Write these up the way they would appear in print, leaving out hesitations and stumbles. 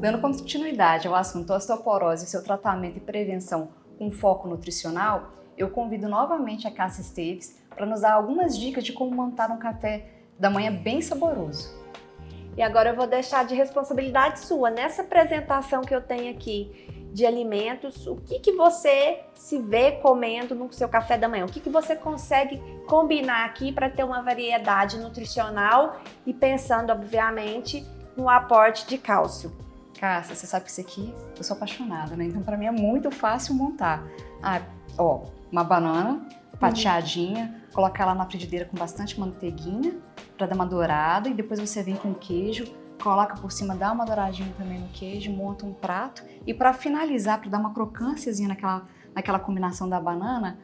Dando continuidade ao assunto osteoporose e seu tratamento e prevenção com foco nutricional, eu convido novamente a Cássia Esteves para nos dar algumas dicas de como montar um café da manhã bem saboroso. E agora eu vou deixar de responsabilidade sua, nessa apresentação que eu tenho aqui de alimentos, o que você se vê comendo no seu café da manhã? O que você consegue combinar aqui para ter uma variedade nutricional e pensando, obviamente, no aporte de cálcio? Cássia, você sabe que isso aqui, eu sou apaixonada, né? Então para mim é muito fácil montar. Uma banana fatiadinha, colocar ela na frigideira com bastante manteiguinha para dar uma dourada e depois você vem com queijo, coloca por cima, dá uma douradinha também no queijo, monta um prato e para finalizar, para dar uma crocânciazinha naquela combinação da banana,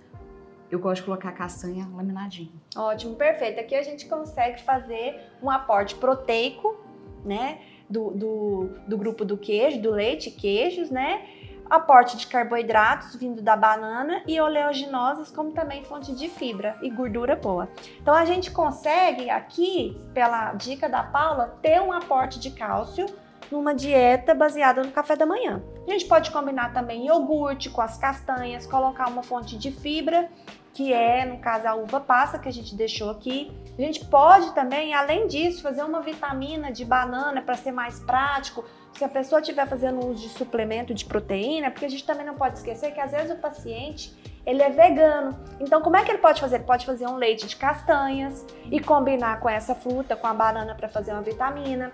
eu gosto de colocar a castanha laminadinha. Ótimo, perfeito. Aqui a gente consegue fazer um aporte proteico, né, do grupo do queijo, do leite, queijos, né, aporte de carboidratos vindo da banana e oleaginosas, como também fonte de fibra e gordura boa. Então a gente consegue aqui, pela dica da Paula, ter um aporte de cálcio numa dieta baseada no café da manhã. A gente pode combinar também iogurte com as castanhas, colocar uma fonte de fibra, que é, no caso, a uva passa que a gente deixou aqui. A gente pode também, além disso, fazer uma vitamina de banana para ser mais prático. Se a pessoa estiver fazendo uso de suplemento de proteína, porque a gente também não pode esquecer que às vezes o paciente, ele é vegano. Então, como é que ele pode fazer? Ele pode fazer um leite de castanhas e combinar com essa fruta, com a banana para fazer uma vitamina.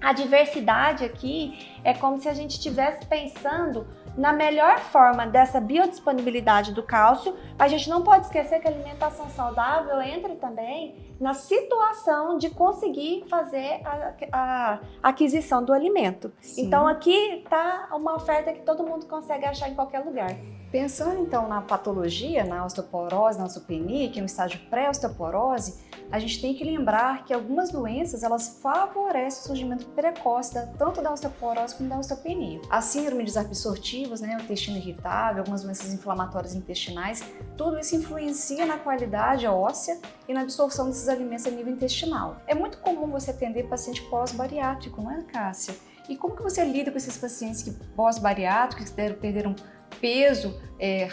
A diversidade aqui é como se a gente estivesse pensando na melhor forma dessa biodisponibilidade do cálcio. A gente não pode esquecer que a alimentação saudável entra também na situação de conseguir fazer a aquisição do alimento. Sim. Então aqui está uma oferta que todo mundo consegue achar em qualquer lugar. Pensando então na patologia, na osteoporose, na osteopenia, que é no estágio pré-osteoporose, a gente tem que lembrar que algumas doenças elas favorecem o surgimento precoce tanto da osteoporose como da osteopenia. A síndrome de absortivos, o intestino irritável, algumas doenças inflamatórias intestinais, tudo isso influencia na qualidade óssea e na absorção desses alimentos a nível intestinal. É muito comum você atender paciente pós-bariátrico, não é, Cássia? E como que você lida com esses pacientes que pós-bariátricos perderam peso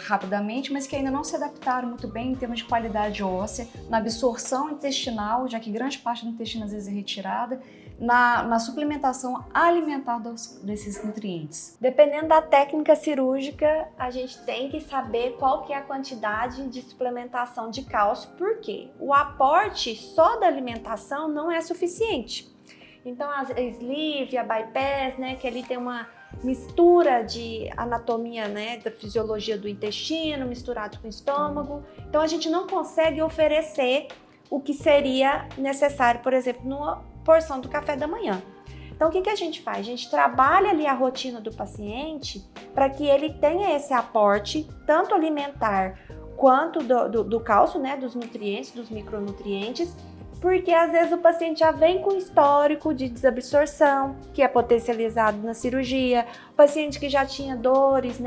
rapidamente, mas que ainda não se adaptaram muito bem em termos de qualidade óssea, na absorção intestinal, já que grande parte do intestino às vezes é retirada, na suplementação alimentar desses nutrientes? Dependendo da técnica cirúrgica, a gente tem que saber qual que é a quantidade de suplementação de cálcio, porque o aporte só da alimentação não é suficiente. Então a sleeve, a bypass, que ali tem uma mistura de anatomia, da fisiologia do intestino, misturado com o estômago. Então a gente não consegue oferecer o que seria necessário, por exemplo, numa porção do café da manhã. Então o que a gente faz? A gente trabalha ali a rotina do paciente para que ele tenha esse aporte, tanto alimentar quanto do cálcio, dos nutrientes, dos micronutrientes, porque às vezes o paciente já vem com histórico de desabsorção, que é potencializado na cirurgia, o paciente que já tinha dores,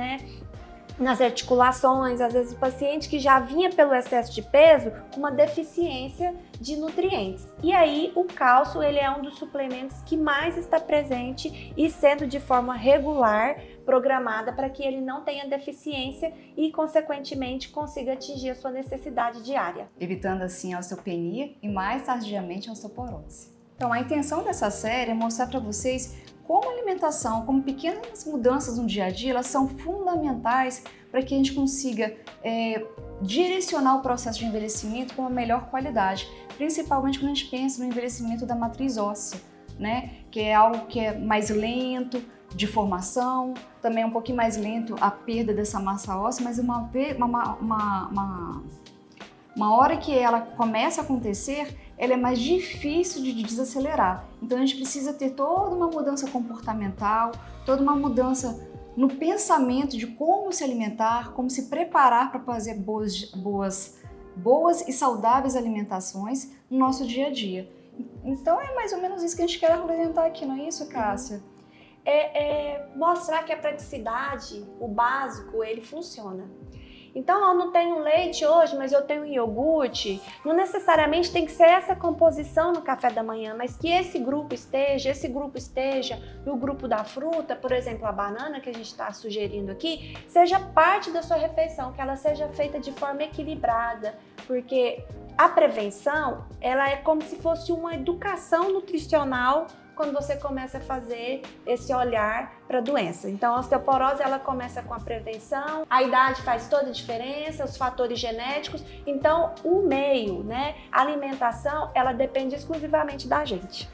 nas articulações, às vezes o paciente que já vinha pelo excesso de peso com uma deficiência de nutrientes. E aí o cálcio, ele é um dos suplementos que mais está presente e sendo de forma regular programada para que ele não tenha deficiência e, consequentemente, consiga atingir a sua necessidade diária. Evitando assim a osteopenia e mais tardiamente a osteoporose. Então a intenção dessa série é mostrar para vocês como a alimentação, como pequenas mudanças no dia a dia, elas são fundamentais para que a gente consiga direcionar o processo de envelhecimento com uma melhor qualidade, principalmente quando a gente pensa no envelhecimento da matriz óssea, que é algo que é mais lento de formação, também é um pouquinho mais lento a perda dessa massa óssea, mas uma hora que ela começa a acontecer, ela é mais difícil de desacelerar. Então a gente precisa ter toda uma mudança comportamental, toda uma mudança no pensamento de como se alimentar, como se preparar para fazer boas e saudáveis alimentações no nosso dia a dia. Então é mais ou menos isso que a gente quer apresentar aqui, não é isso, Cássia? Mostrar que a praticidade, o básico, ele funciona. Então, eu não tenho leite hoje, mas eu tenho iogurte. Não necessariamente tem que ser essa composição no café da manhã, mas que esse grupo esteja no grupo da fruta, por exemplo, a banana que a gente está sugerindo aqui, seja parte da sua refeição, que ela seja feita de forma equilibrada, porque a prevenção, ela é como se fosse uma educação nutricional quando você começa a fazer esse olhar para a doença. Então, a osteoporose, ela começa com a prevenção, a idade faz toda a diferença, os fatores genéticos. Então, o meio, né, a alimentação, ela depende exclusivamente da gente.